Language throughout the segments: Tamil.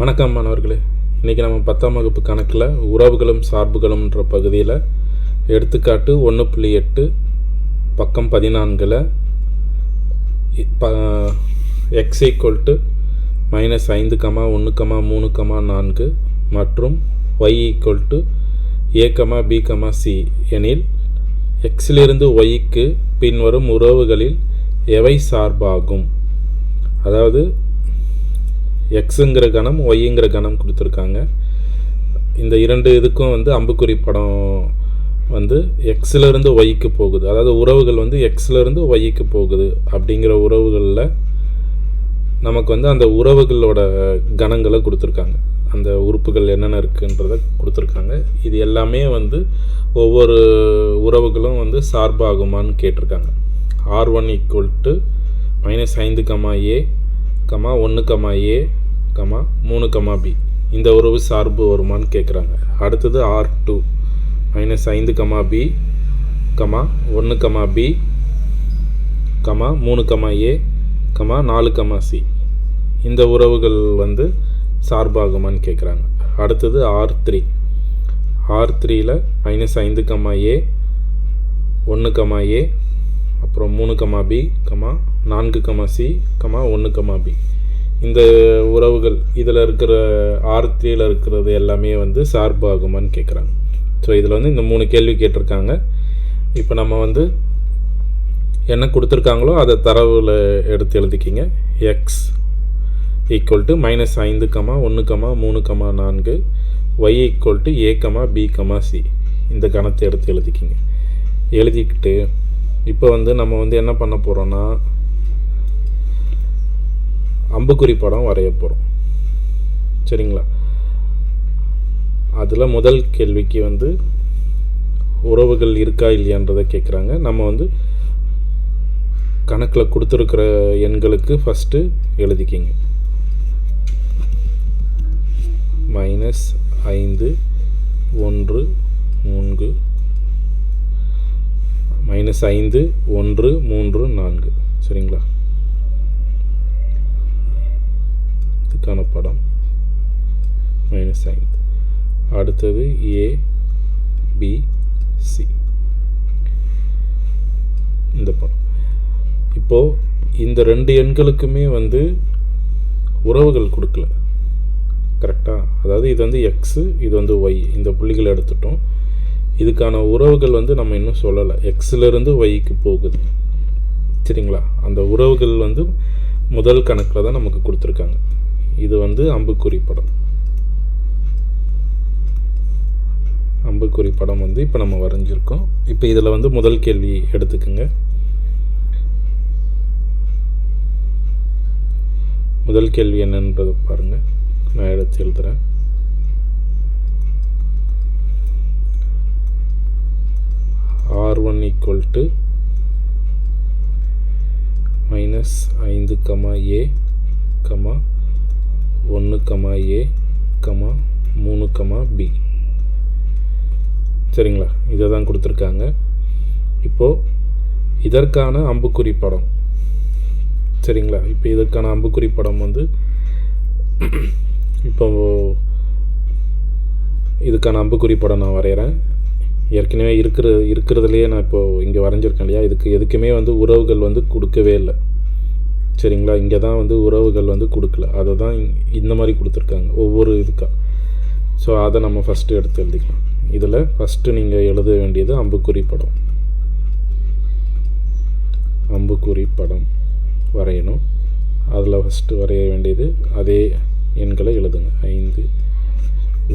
வணக்கம் மாணவர்களே. இன்றைக்கி நம்ம 10ஆம் வகுப்பு கணக்கில் உறவுகளும் சார்புகளும்ன்ற பகுதியில் எடுத்துக்காட்டு 1.8 பக்கம் 14 x = -5, 1, 3, 4 மற்றும் y = a, b, c எனில் xலிருந்து yக்கு பின்வரும் உறவுகளில் எவை சார்பாகும்? அதாவது எக்ஸுங்கிற கணம் ஒய்ங்கிற கணம் கொடுத்துருக்காங்க. இந்த இரண்டு இதுக்கும் அம்புக்குறி படம் எக்ஸிலிருந்து ஒய்க்கு போகுது. அதாவது உறவுகள் எக்ஸிலிருந்து ஒய்க்கு போகுது. அப்படிங்கிற உறவுகளில் நமக்கு அந்த உறவுகளோட கணங்களை கொடுத்துருக்காங்க. அந்த உறுப்புகள் என்னென்ன இருக்குன்றதை கொடுத்துருக்காங்க. இது எல்லாமே ஒவ்வொரு உறவுகளும் சார்பாகுமான்னு கேட்டிருக்காங்க. R1 = -5, a, 1, a, 3, b இந்த உறவு சார்பு வருமானு கேட்குறாங்க. அடுத்தது R2 -5, b, 1, b, 3, a, 4, c இந்த உறவுகள் சார்பாகுமான்னு கேட்குறாங்க. அடுத்தது R3ல் -5, a, 1, a, அப்புறம் 3, b, 4, c, 1, b இந்த உறவுகள் இதில் இருக்கிற R3ல் இருக்கிறது எல்லாமே சார்பாகுமான்னு கேட்குறாங்க. ஸோ இதில் இந்த 3 கேள்வி கேட்டிருக்காங்க. இப்போ நம்ம என்ன கொடுத்துருக்காங்களோ அதை தரவில் எடுத்து எழுதிக்கிங்க. x = -5, 1, 3, 4, y = a, b, c இந்த கணத்தை எடுத்து எழுதிக்கிங்க. எழுதிக்கிட்டு இப்போ நம்ம என்ன பண்ண போகிறோன்னா அம்புக்குறி படம் வரைய போகிறோம். சரிங்களா? அதில் முதல் கேள்விக்கு உறவுகள் இருக்கா இல்லையான்றதை கேட்குறாங்க. நம்ம கணக்கில் கொடுத்துருக்கிற எண்களுக்கு ஃபஸ்ட்டு எழுதிக்கிங்க. -5, 1, 3, -5, 1, 3, 4 சரிங்களா? இதுக்கான படம் -5. அடுத்தது a, b, c இந்த படம். இப்போது இந்த 2 எண்களுக்குமே உறவுகள் கொடுக்கல. கரெக்டாக? அதாவது இது எக்ஸு, இது ஒய். இந்த புள்ளிகள் எடுத்துட்டோம். இதுக்கான உறவுகள் நம்ம இன்னும் சொல்லலை. எக்ஸிலிருந்து ஒய்க்கு போகுது. சரிங்களா? அந்த உறவுகள் முதல் கணக்கில் தான் நமக்கு கொடுத்துருக்காங்க. இது அம்புக்குறி படம். அம்புக்குறி படம் இப்போ நம்ம வரைஞ்சிருக்கோம். இப்போ இதில் முதல் கேள்வி எடுத்துக்குங்க. முதல் கேள்வி என்னன்றதை பாருங்கள். நான் எடுத்து எழுதுகிறேன். R1 = -5, a, 1, a, 3, b சரிங்களா? இதை தான் கொடுத்துருக்காங்க. இப்போது இதற்கான அம்புக்குறி படம். சரிங்களா? இப்போ இதற்கான அம்புக்குறி படம் இப்போ இதுக்கான அம்புக்குறி படம் நான் வரைகிறேன். ஏற்கனவே இருக்கிறதுலையே நான் இப்போது இங்கே வரைஞ்சிருக்கேன் இல்லையா? இதுக்கு எதுக்குமே உறவுகள் கொடுக்கவே இல்லை. சரிங்களா? இங்கே தான் உறவுகள் கொடுக்கல. அதை தான் இந்த மாதிரி கொடுத்துருக்காங்க ஒவ்வொரு இதுக்காக. ஸோ அதை நம்ம ஃபஸ்ட்டு எடுத்து எழுதிக்கலாம். இதில் ஃபஸ்ட்டு நீங்கள் எழுத வேண்டியது அம்புக்குறி படம். அம்புக்குறி படம் வரையணும். அதில் ஃபஸ்ட்டு வரைய வேண்டியது அதே எண்களை எழுதுங்க. 5,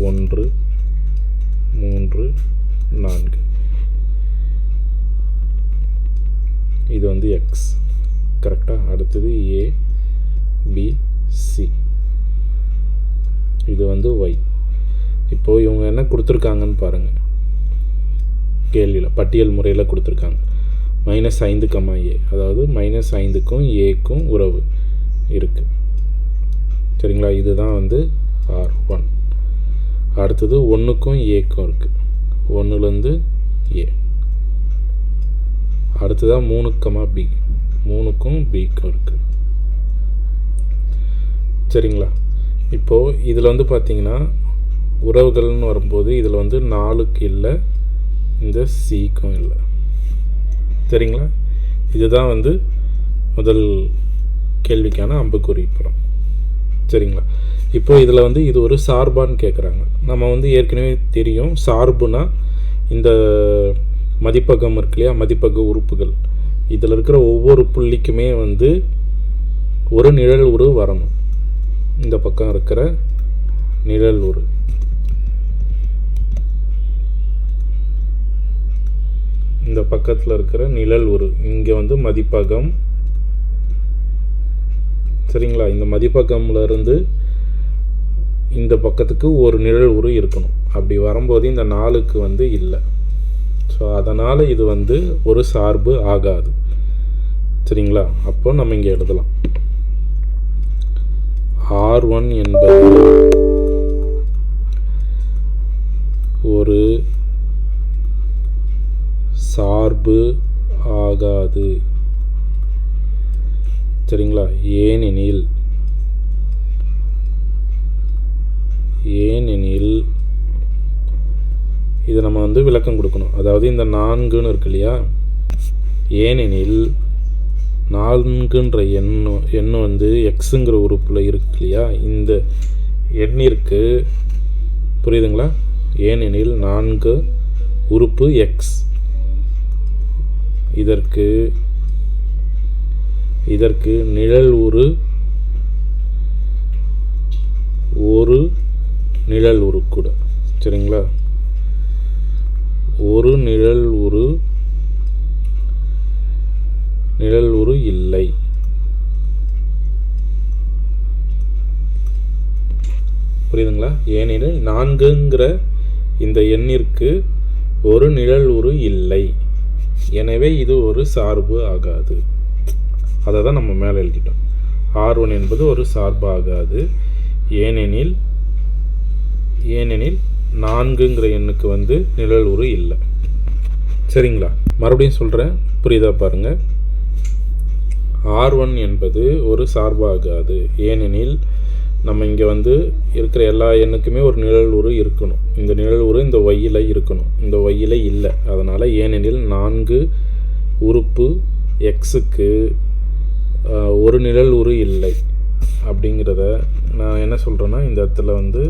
1, 3, 4 இது எக்ஸ். கரெக்டாக? அடுத்தது a, b, c இது y. இப்போது இவங்க என்ன கொடுத்துருக்காங்கன்னு பாருங்கள். கேள்வியில் பட்டியல் முறையில் கொடுத்துருக்காங்க. -5, a அதாவது -5க்கும் aக்கும் உறவு இருக்குது. சரிங்களா? இதுதான் R1. அடுத்தது 1க்கும் aக்கும் இருக்குது. 1லேருந்து a. அடுத்ததாக 3, b 3க்கும் bக்கும் இருக்குது. சரிங்களா? இப்போது இதில் வந்து பார்த்திங்கன்னா உறவுகள்னு வரும்போது இதில் வந்து 4க்கு இல்லை, இந்த சிக்கும் இல்லை. சரிங்களா? இதுதான் வந்து முதல் கேள்விக்கான அம்புக்குறி படம். சரிங்களா? இப்போது இதில் வந்து இது ஒரு சார்பான்னு கேட்குறாங்க. நம்ம வந்து ஏற்கனவே தெரியும், சார்புனா இந்த மதிப்பகம் இருக்கு இல்லையா, மதிப்பக உறுப்புகள், இதில் இருக்கிற ஒவ்வொரு புள்ளிக்குமே வந்து ஒரு நிழல் உரு வரணும். இந்த பக்கம் இருக்கிற நிழல் உரு, இந்த பக்கத்தில் இருக்கிற நிழல் உரு, இங்கே வந்து மதிப்பகம். சரிங்களா? இந்த மதிப்பகம்லேருந்து இந்த பக்கத்துக்கு ஒரு நிழல் உரு இருக்கணும். அப்படி வரும்போது இந்த 4க்கு வந்து இல்லை. ஸோ அதனால் இது வந்து ஒரு சார்பு ஆகாது. சரிங்களா? அப்போ நம்ம இங்கே எழுதலாம், R1 என்பது ஒரு சார்பு ஆகாது. சரிங்களா? ஏனெனில் இது நம்ம வந்து விளக்கம் கொடுக்கணும். அதாவது இந்த 4ன்னு இருக்கு இல்லையா, ஏனெனில் 4ன்ற எண் வந்து எக்ஸுங்கிற உறுப்பில் இருக்கு இல்லையா, இந்த எண்ணிற்கு, புரியுதுங்களா? ஏனெனில் 4 உறுப்பு எக்ஸ், இதற்கு நிழல் உரு ஒரு நிழல் உரு கூட. சரிங்களா? ஒரு நிழல் உரு இல்லை. புரியுதுங்களா? ஏனெனில் 4ங்கிற இந்த எண்ணிற்கு ஒரு நிழல் உரு இல்லை, எனவே இது ஒரு சார்பு ஆகாது. அதை தான் நம்ம மேலே எழுதிட்டோம். R1 என்பது ஒரு சார்பு ஆகாது, ஏனெனில் 4ங்கிற எண்ணுக்கு வந்து நிழல் உரு இல்லை. சரிங்களா? மறுபடியும் சொல்கிறேன், புரியுதா பாருங்கள். R1 என்பது ஒரு சார்பு ஆகாது, ஏனெனில் நம்ம இங்கே வந்து இருக்கிற எல்லா எண்ணுக்குமே ஒரு நிழல் உரு இருக்கணும். இந்த நிழல் உரு இந்த ஒய்யில் இருக்கணும், இந்த ஒய்யில் இல்லை. அதனால் ஏனெனில் 4 உறுப்பு எக்ஸுக்கு ஒரு நிழல் உரு இல்லை அப்படிங்கிறத நான் என்ன சொல்கிறேன்னா, இந்த இடத்துல வந்து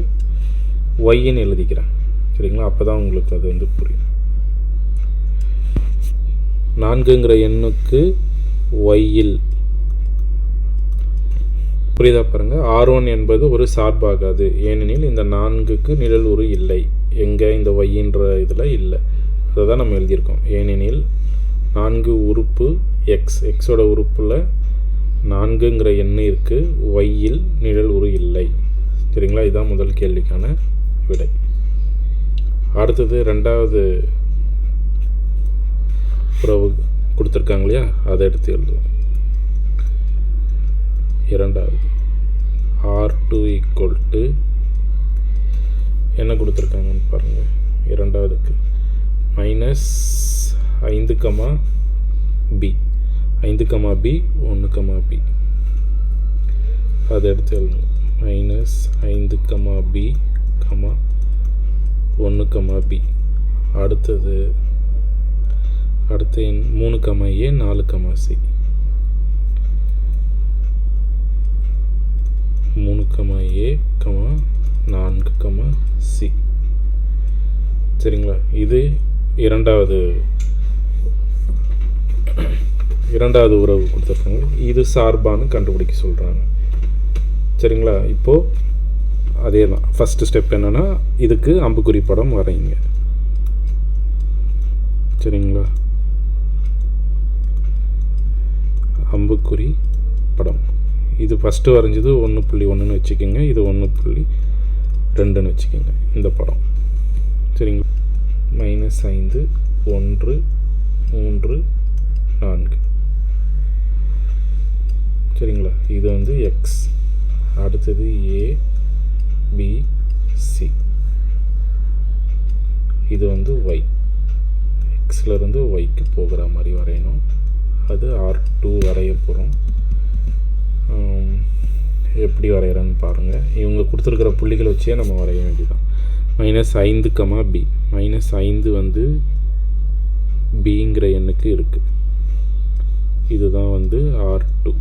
ஒய்ன்னு எழுதிக்கிறேன். சரிங்களா? அப்போ தான் உங்களுக்கு அது வந்து புரியும். 4ங்கிற எண்ணுக்கு ஒய்யில், புரியுதா பாருங்கள். R1 என்பது ஒரு சார்பாகாது, ஏனெனில் இந்த 4க்கு நிழல் உரு இல்லை. எங்கே? இந்த ஒய்ன்ற இதில் இல்லை. அதை தான் நம்ம எழுதியிருக்கோம். ஏனெனில் 4 உறுப்பு எக்ஸோட உறுப்பில் 4ங்கிற எண்ணிற்கு ஒய்யில் நிழல் உரு இல்லை. சரிங்களா? இதுதான் முதல் கேள்விக்கான விடை. அடுத்தது 2வது உறவு கொடுத்துருக்காங்க இல்லையா, அதை எடுத்து எழுதுவோம். 2வது R2 = என்ன கொடுத்துருக்காங்கன்னு பாருங்கள். 2வதுக்கு -5, -5, B 1, B. அதை எடுத்து எழுதுங்க. -5, B, 1, B. அடுத்த எண் 3, A, 4, C. 3, A, 4, C. சரிங்களா? இது இரண்டாவது உறவு கொடுத்துருக்காங்க. இது சார்பான்னு கண்டுபிடிக்க சொல்கிறாங்க. சரிங்களா? இப்போது அதே தான். ஃபஸ்ட்டு ஸ்டெப் என்னென்னா, இதுக்கு அம்புக்குறி படம் வரைங்க. சரிங்களா? அம்புக்குறி படம் இது ஃபஸ்ட்டு வரைஞ்சது 1.1ன்னு வச்சுக்கோங்க, இது 1.2ன்னு வச்சுக்கோங்க இந்த படம். சரிங்களா? -5, 1, 3, 4. சரிங்களா? இது வந்து எக்ஸ். அடுத்தது A, B, C. இது வந்து ஒய். எக்ஸ்லேருந்து ஒய்க்கு போகிற மாதிரி வரையணும். அது R2 வரைய போகிறோம். எப்படி வரைகிறேன்னு பாருங்கள். இவங்க கொடுத்துருக்கிற புள்ளிகளை வச்சே நம்ம வரைய வேண்டியதான். -5, b. -5 வந்து பிங்கிற எண்ணுக்கு இருக்குது. இதுதான் வந்து R2.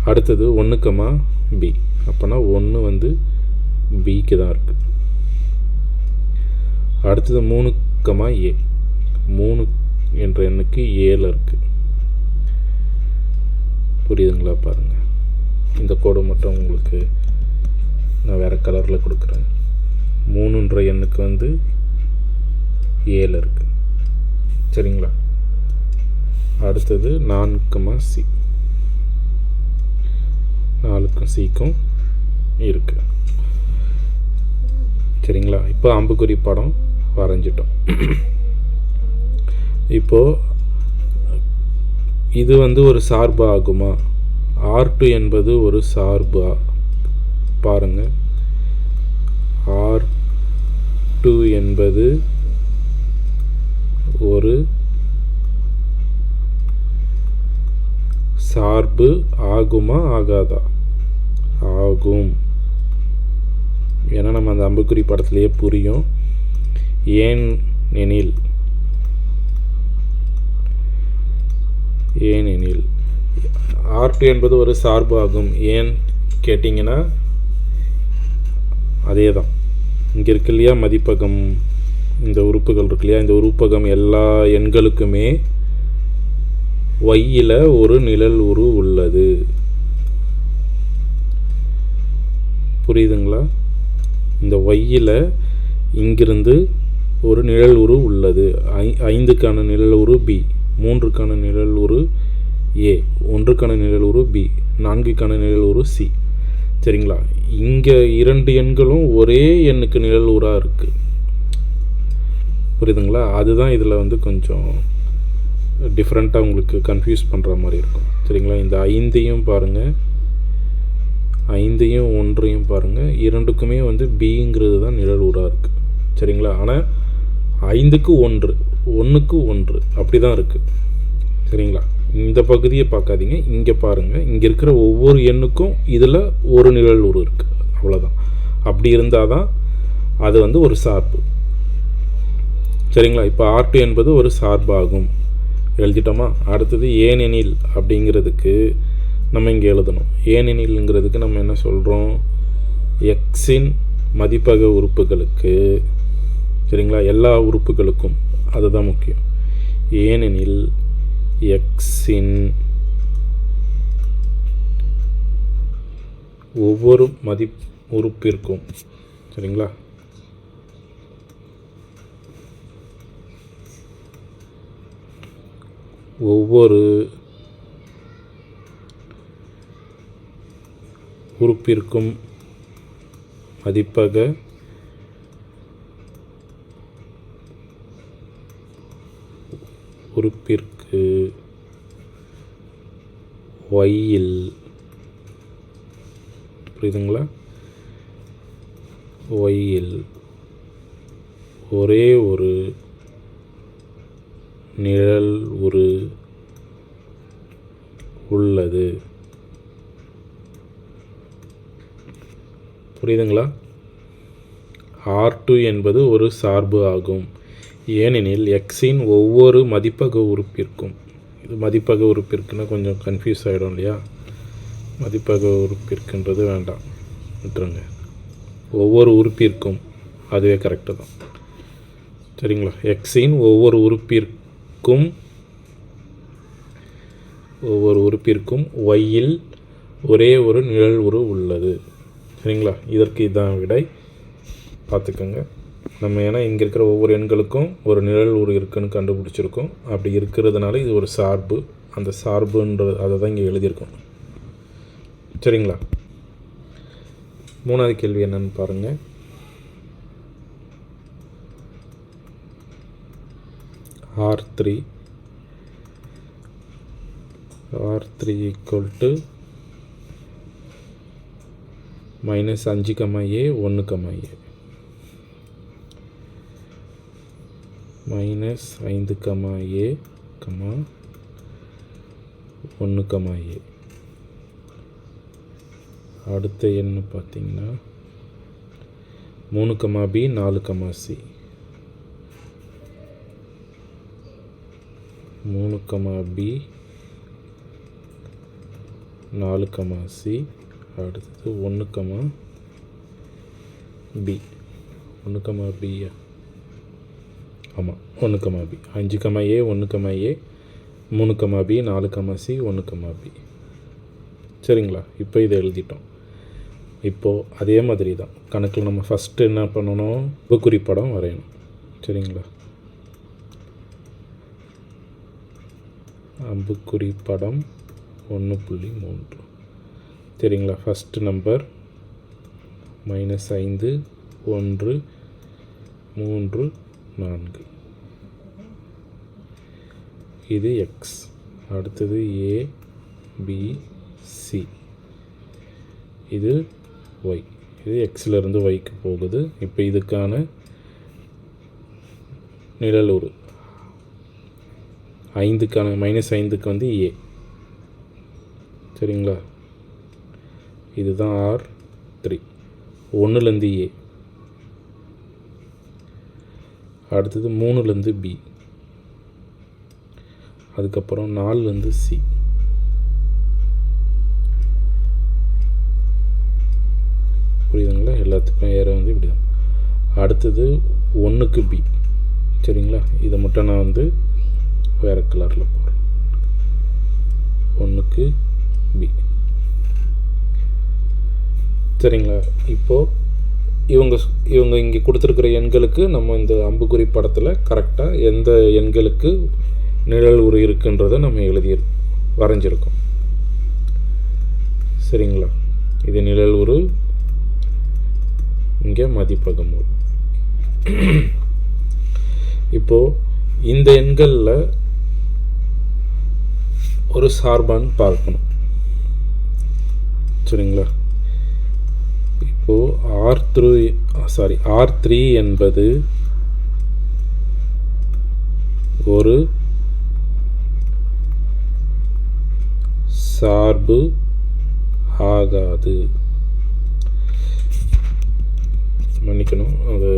அடுத்தது 1, b. அப்போனா 1 வந்து பிக்கு தான் இருக்குது. அடுத்தது 3, a. 3 என்ற எண்ணுக்கு ஏல இருக்குது. புரியுதுங்களா? பாருங்கள், இந்த கோடு மட்டும் உங்களுக்கு நான் வேறு கலரில் கொடுக்குறேன். 3ன்ற எண்ணுக்கு வந்து ஏல இருக்குது. சரிங்களா? அடுத்தது 4, c. 4க்கும் cக்கும் இருக்குது. சரிங்களா? இப்போ அம்புக்குறி படம் வரைஞ்சிட்டோம். இப்போது இது வந்து ஒரு சார்பு ஆகுமா? R2 என்பது ஒரு சார்பு. பாருங்கள், R2 என்பது ஒரு சார்பு ஆகுமா ஆகாதா? ஆகும். ஏன்னா நம்ம அந்த அம்புக்குறி படத்துலேயே புரியும். ஏனெனில் R2 என்பது ஒரு சார்பு ஆகும். ஏன் கேட்டிங்கன்னா அதே தான். இங்கே இருக்கு இல்லையா மதிப்பகம், இந்த உறுப்புகள் இருக்கு இல்லையா, இந்த உறுப்பகம் எல்லா எண்களுக்குமே y-யில் ஒரு நிழல் உரு உள்ளது. புரியுதுங்களா? இந்த y-யில் இங்கிருந்து ஒரு நிழல் உரு உள்ளது. 5க்கான நிழல் உரு b, 3க்கான நிழல் உரு a, 1க்கான நிழல் உரு b, 4க்கான நிழல் உரு c. சரிங்களா? இங்கே 2 எண்களும் ஒரே எண்ணுக்கு நிழல் உராக இருக்குது. புரியுதுங்களா? அதுதான் இதில் வந்து கொஞ்சம் டிஃப்ரெண்ட்டாக உங்களுக்கு கன்ஃபியூஸ் பண்ணுற மாதிரி இருக்கும். சரிங்களா? இந்த 5ஐயும் பாருங்கள், 5ஐயும் 1ஐயும் பாருங்கள், 2க்குமே வந்து பிங்கிறது தான் நிழல் உராக இருக்குது. சரிங்களா? ஆனால் 5க்கு 1, 1க்கு 1 அப்படி தான் இருக்குது. சரிங்களா? இந்த பகுதியை பார்க்காதீங்க, இங்கே பாருங்கள். இங்கே இருக்கிற ஒவ்வொரு எண்ணுக்கும் இதில் ஒரு நிழல் உரு இருக்குது. அவ்வளோதான். அப்படி இருந்தால் தான் அது வந்து ஒரு சார்பு. சரிங்களா? இப்போ R2 என்பது ஒரு சார்பாகும். எழுதிட்டோமா? அடுத்தது ஏனெனில் அப்படிங்கிறதுக்கு நம்ம இங்கே எழுதணும். ஏனெனில்ங்கிறதுக்கு நம்ம என்ன சொல்கிறோம்? எக்ஸின் மதிப்பக உறுப்புகளுக்கு, சரிங்களா, எல்லா உறுப்புகளுக்கும், அதுதான் முக்கியம். ஏனெனில் எக்ஸின் ஒவ்வொரு உறுப்பிற்கும், சரிங்களா, ஒவ்வொரு உறுப்பிற்கும் மதிப்பக உறுப்பிற்கு y-யில், புரியுதுங்களா, y-யில் ஒரே ஒரு நிழல் உரு உள்ளது. புரியுதுங்களா? R2 என்பது ஒரு சார்பு ஆகும். ஏனெனில் எக்ஸின் ஒவ்வொரு மதிப்பக உறுப்பிற்கும், இது மதிப்பக உறுப்பிற்குன்னா கொஞ்சம் கன்ஃபியூஸ் ஆகிடும் இல்லையா? மதிப்பக உறுப்பிற்குன்றது வேண்டாம், விட்டுருங்க. ஒவ்வொரு உறுப்பிற்கும், அதுவே கரெக்டு தான். சரிங்களா? எக்ஸின் ஒவ்வொரு உறுப்பிற்கும் y-யில் ஒரே ஒரு நிழல் உரு உள்ளது. சரிங்களா? இதற்கு இதான் விடை. பார்த்துக்கோங்க. நம்ம ஏன்னா இங்கே இருக்கிற ஒவ்வொரு எண்களுக்கும் ஒரு நிழல் உரு இருக்குன்னு கண்டுபிடிச்சிருக்கோம். அப்படி இருக்கிறதுனால இது ஒரு சார்பு. அந்த சார்புன்றது அதை தான் இங்கே எழுதியிருக்கோம். சரிங்களா? 3வது கேள்வி என்னன்னு பாருங்கள். R3 equal to -5, a 1, a -5, a, 1, A. அடுத்த எண் பார்த்திங்கன்னா 3, B, 4, C. 3, B, 4, C. அடுத்தது 1, B. 1, B. ஆமாம், 1, B. 5, A, 1, A, 3, B, 4, C, 1, B. சரிங்களா? இப்போ இதை எழுதிட்டோம். இப்போது அதே மாதிரி தான் கணக்கில் நம்ம ஃபஸ்ட்டு என்ன பண்ணணும், அம்புக்குறி படம் வரையணும். சரிங்களா? அம்புக்குறி படம் 1.3. சரிங்களா? First number -5, 1, 3, 4. இது X. அடுத்தது A, B, C. இது Y. இது Xலேருந்து Yக்கு போகுது. இப்போ இதுக்கான நிழலுரு 5க்கான -5க்கு வந்து A. சரிங்களா? இதுதான் R3. 1லேருந்து A. அடுத்தது 3லேருந்து B. அதுக்கப்புறம் 4லேருந்து C. புரியுதுங்களா? எல்லாத்துக்கும் ஏற வந்து இப்படி தான். அடுத்தது 1க்கு B. சரிங்களா? இதை மட்டும் நான் வந்து வேறு கலரில் போடுறேன். 1க்கு B. சரிங்களா? இப்போது இவங்க இங்கே கொடுத்துருக்குற எண்களுக்கு நம்ம இந்த அம்புக்குறி படத்தில் கரெக்டாக எந்த எண்களுக்கு நிழல் உரு இருக்குன்றதை நம்ம வரைஞ்சிருக்கோம். சரிங்களா? இது நிழல் உரு, இங்கே மதிப்பகம் உரு. இப்போது இந்த எண்களில் ஒரு சார்பான்னு பார்க்கணும். சரிங்களா? இப்போது R3 என்பது ஒரு சார்பு ஆகாது. மன்னிக்கணும், அது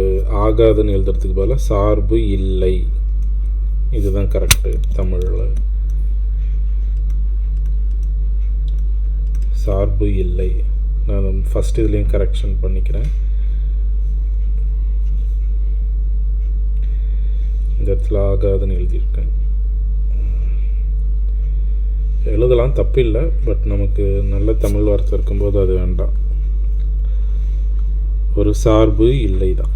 ஆகாதுன்னு எழுதுறதுக்கு பதிலாக சார்பு இல்லை. இதுதான் கரெக்டு தமிழில். சார்பு இல்லை. நான் ஃபஸ்ட் இதுலேயும் கரெக்ஷன் பண்ணிக்கிறேன். இந்த இடத்துல ஆகாதுன்னு எழுதியிருக்கேன். எழுதலாம், தப்பில்லை. பட் நமக்கு நல்ல தமிழ் வார்த்தை இருக்கும்போது அது வேண்டாம். ஒரு சார்பு இல்லை தான்.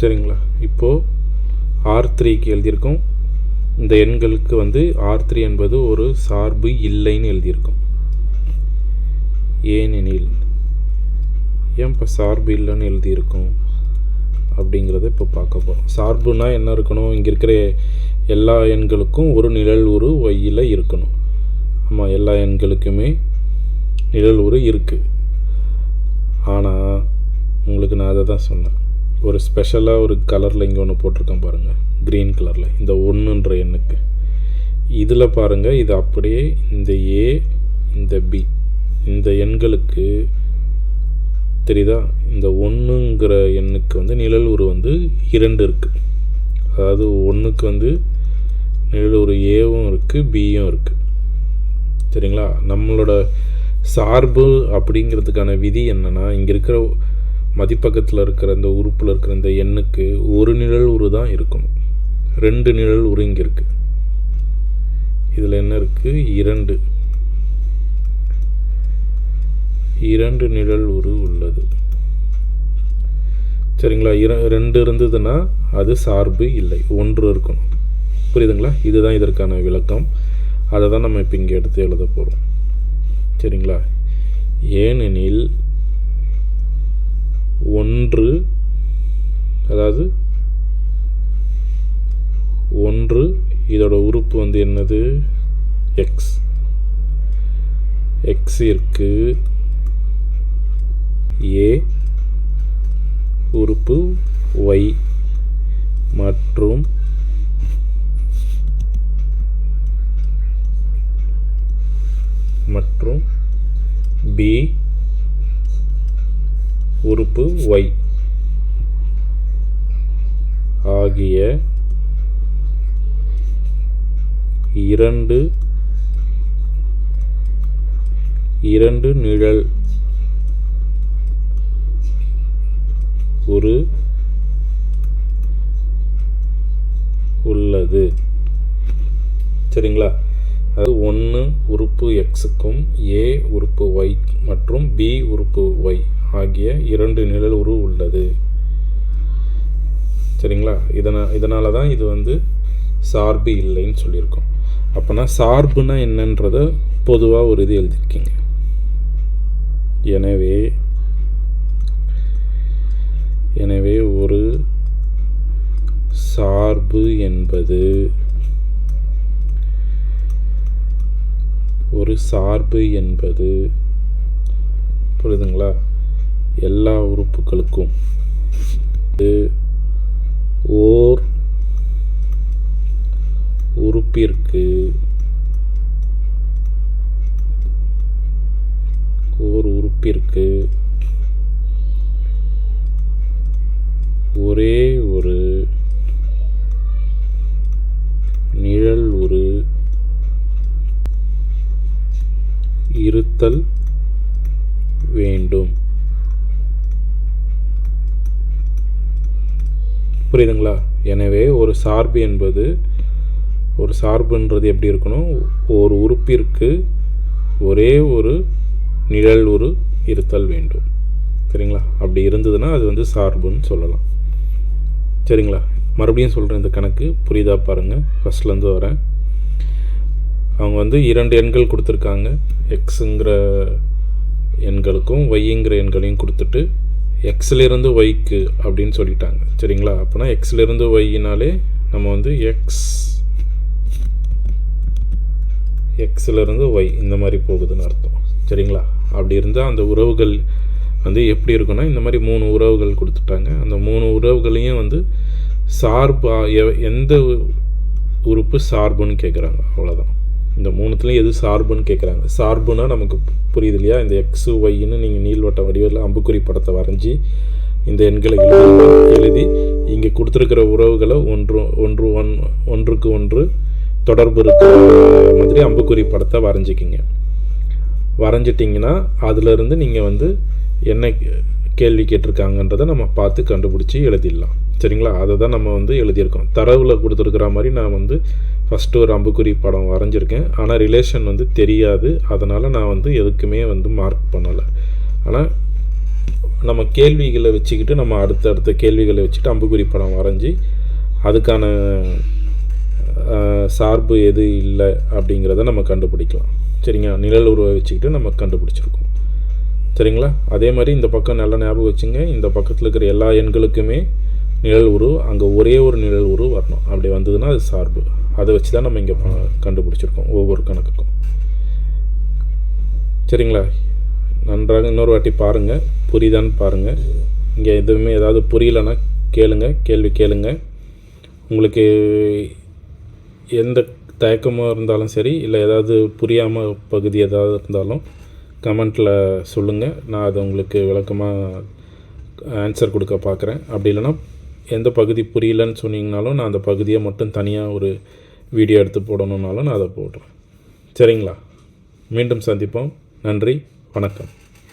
சரிங்களா? இப்போது R3க்கு எழுதியிருக்கோம். இந்த எண்களுக்கு வந்து R3 என்பது ஒரு சார்பு இல்லைன்னு எழுதியிருக்கோம். ஏனெனில் ஏன் இப்போ சார்பு இல்லைன்னு எழுதியிருக்கோம் அப்படிங்கிறத இப்போ பார்க்க போகிறோம். சார்புனா என்ன இருக்கணும்? இங்கே இருக்கிற எல்லா எண்களுக்கும் ஒரு நிழல் உரு ஒய்யில் இருக்கணும். ஆமாம், எல்லா எண்களுக்குமே நிழல் உரு இருக்குது. ஆனால் உங்களுக்கு நான் அதை தான் சொன்னேன். ஒரு ஸ்பெஷலாக ஒரு கலரில் இங்கே ஒன்று போட்டிருக்கேன் பாருங்கள், க்ரீன் கலரில். இந்த 1ன்ற எண்ணுக்கு இதில் பாருங்கள், இது அப்படியே இந்த A, இந்த B, இந்த எண்களுக்கு தெரியுதா? இந்த 1ங்கிற எண்ணுக்கு வந்து நிழல் உரு வந்து 2 இருக்குது. அதாவது 1க்கு வந்து நிழல் உரு Aவும் இருக்குது, Bயும் இருக்குது. சரிங்களா? நம்மளோட சார்பு அப்படிங்கிறதுக்கான விதி என்னென்னா, இங்கே இருக்கிற மதிப்பக்கத்தில் இருக்கிற இந்த உறுப்பில் இருக்கிற இந்த எண்ணுக்கு ஒரு நிழல் உரு தான் இருக்கணும். 2 நிழல் உரு இங்கே இருக்குது. இதில் என்ன இருக்குது? 2 நிழல் உரு உள்ளது. சரிங்களா? 2 இருந்ததுன்னா அது சார்பு இல்லை, 1 இருக்கணும். புரியுதுங்களா? இதுதான் இதற்கான விளக்கம். அதை தான் நம்ம இப்போ இங்கே எடுத்து எழுத போகிறோம். சரிங்களா? ஏனெனில் 1, அதாவது 1 இதோட உறுப்பு வந்து என்னது? X. X இருக்கு, A உறுப்பு Y மற்றும் B உறுப்பு Y ஆகிய இரண்டு நிழல் உரு உள்ளது. சரிங்களா? அது 1 உறுப்பு Xக்கும் A உறுப்பு Y மற்றும் B உறுப்பு Y ஆகிய 2 நிழல் உரு உள்ளது. சரிங்களா? இதனால தான் இது வந்து சார்பு இல்லைன்னு சொல்லியிருக்கோம். அப்போனா சார்புனா என்னன்றத பொதுவாக ஒரு இது எழுதியிருக்கீங்க. எனவே ஒரு சார்பு என்பது புரியுதுங்களா? எல்லா உறுப்புகளுக்கும் ஓர் உறுப்பிற்கு ஒரே ஒரு நிழல் உரு இருத்தல் வேண்டும். புரியுதுங்களா? எனவே ஒரு சார்புன்றது எப்படி இருக்கணும்? ஒரு உறுப்பிற்கு ஒரே ஒரு நிழல் உரு இருத்தல் வேண்டும். சரிங்களா? அப்படி இருந்ததுன்னா அது வந்து சார்புன்னு சொல்லலாம். சரிங்களா? மறுபடியும் சொல்கிறேன், இந்த கணக்கு புரியுதா பாருங்கள். ஃபஸ்ட்லேருந்து வரேன். அவங்க வந்து 2 எண்கள் கொடுத்துருக்காங்க. எக்ஸுங்கிற எண்களுக்கும் ஒய்ங்கிற எண்களையும் கொடுத்துட்டு எக்ஸிலிருந்து ஒய்க்கு அப்படின்னு சொல்லிட்டாங்க. சரிங்களா? அப்போனா எக்ஸிலிருந்து ஒய்னாலே நம்ம வந்து எக்ஸிலிருந்து ஒய் இந்த மாதிரி போகுதுன்னு அர்த்தம். சரிங்களா? அப்படி இருந்தால் அந்த உறவுகள் வந்து எப்படி இருக்குன்னா, இந்த மாதிரி 3 உறவுகள் கொடுத்துட்டாங்க. அந்த 3 உறவுகளையும் வந்து எந்த உறுப்பு சார்புன்னு கேட்குறாங்க. அவ்வளோதான். இந்த 3த்துலேயும் எது சார்புன்னு கேட்குறாங்க. சார்புனா நமக்கு புரியுது இல்லையா? இந்த எக்ஸு ஒய்ன்னு நீங்கள் நீள்வட்ட வடிவில் அம்புக்குறி படத்தை வரைஞ்சி இந்த எண்களை எழுதி இங்கே கொடுத்துருக்கிற உறவுகளை ஒன்றுக்கு ஒன்று தொடர்பு இருக்கிற மாதிரி அம்புக்குறி படத்தை வரைஞ்சிட்டிங்கன்னா அதிலிருந்து நீங்கள் வந்து என்ன கேள்வி கேட்டிருக்காங்கன்றதை நம்ம பார்த்து கண்டுபிடிச்சி எழுதிடலாம். சரிங்களா? அதை தான் நம்ம வந்து எழுதியிருக்கோம். தரவில் கொடுத்துருக்குற மாதிரி நான் வந்து ஃபஸ்ட்டு ஒரு அம்புக்குறி படம் வரைஞ்சிருக்கேன். ஆனால் ரிலேஷன் வந்து தெரியாது. அதனால் நான் வந்து எதுக்குமே வந்து மார்க் பண்ணலை. ஆனால் நம்ம கேள்விகளை வச்சுக்கிட்டு நம்ம அடுத்த கேள்விகளை வச்சுட்டு அம்புக்குறி படம் வரைஞ்சி அதுக்கான சார்பு எது இல்லை அப்படிங்கிறத நம்ம கண்டுபிடிக்கலாம். சரிங்க? நிழல் உருவை வச்சுக்கிட்டு நம்ம கண்டுபிடிச்சிருக்கோம். சரிங்களா? அதே மாதிரி இந்த பக்கம் நல்லா ஞாபகம் வச்சுங்க. இந்த பக்கத்தில் இருக்கிற எல்லா எண்களுக்குமே நிழல் உரு, அங்கே ஒரே ஒரு நிழல் உரு வரணும். அப்படி வந்ததுன்னா அது சார்பு. அதை வச்சு தான் நம்ம இங்கே கண்டுபிடிச்சிருக்கோம் ஒவ்வொரு கணக்குக்கும். சரிங்களா? நன்றாக இன்னொரு வாட்டி பாருங்கள், புரியுதான்னு பாருங்கள். இங்கே எதுவுமே ஏதாவது புரியலைன்னா கேள்வி கேளுங்க. உங்களுக்கு எந்த தயக்கமாக இருந்தாலும் சரி, இல்லை ஏதாவது புரியாமல் பகுதி ஏதாவது இருந்தாலும் கமெண்ட்டில் சொல்லுங்கள். நான் அதை உங்களுக்கு விளக்கமாக ஆன்சர் கொடுக்க பார்க்குறேன். அப்படி இல்லைன்னா எந்த பகுதி புரியலன்னு சொன்னீங்கனாலும் நான் அந்த பகுதியை மட்டும் தனியாக ஒரு வீடியோ எடுத்து போடணுன்னாலும் நான் அதை போடுறேன். சரிங்களா? மீண்டும் சந்திப்போம். நன்றி, வணக்கம்.